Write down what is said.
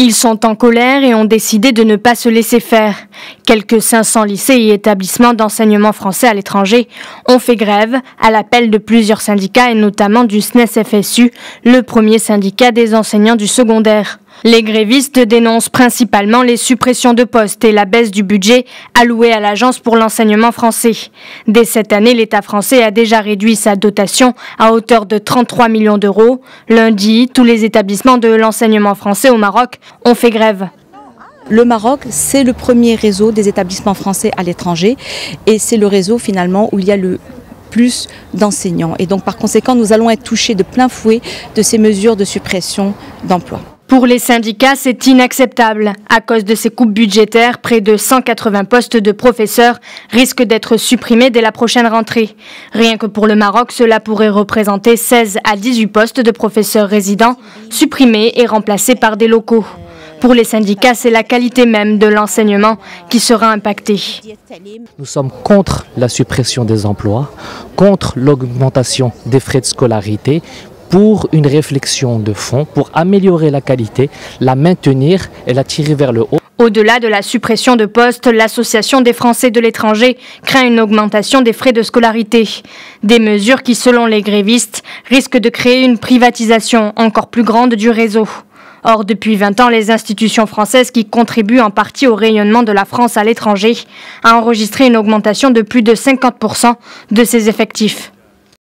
Ils sont en colère et ont décidé de ne pas se laisser faire. Quelques 500 lycées et établissements d'enseignement français à l'étranger ont fait grève à l'appel de plusieurs syndicats et notamment du SNES-FSU, le premier syndicat des enseignants du secondaire. Les grévistes dénoncent principalement les suppressions de postes et la baisse du budget alloué à l'Agence pour l'enseignement français. Dès cette année, l'État français a déjà réduit sa dotation à hauteur de 33 millions d'euros. Lundi, tous les établissements de l'enseignement français au Maroc ont fait grève. Le Maroc, c'est le premier réseau des établissements français à l'étranger et c'est le réseau finalement où il y a le plus d'enseignants. Et donc par conséquent, nous allons être touchés de plein fouet de ces mesures de suppression d'emplois. Pour les syndicats, c'est inacceptable. À cause de ces coupes budgétaires, près de 180 postes de professeurs risquent d'être supprimés dès la prochaine rentrée. Rien que pour le Maroc, cela pourrait représenter 16 à 18 postes de professeurs résidents supprimés et remplacés par des locaux. Pour les syndicats, c'est la qualité même de l'enseignement qui sera impactée. Nous sommes contre la suppression des emplois, contre l'augmentation des frais de scolarité, pour une réflexion de fond, pour améliorer la qualité, la maintenir et la tirer vers le haut. Au-delà de la suppression de postes, l'Association des Français de l'étranger craint une augmentation des frais de scolarité. Des mesures qui, selon les grévistes, risquent de créer une privatisation encore plus grande du réseau. Or, depuis 20 ans, les institutions françaises qui contribuent en partie au rayonnement de la France à l'étranger ont enregistré une augmentation de plus de 50% de ses effectifs.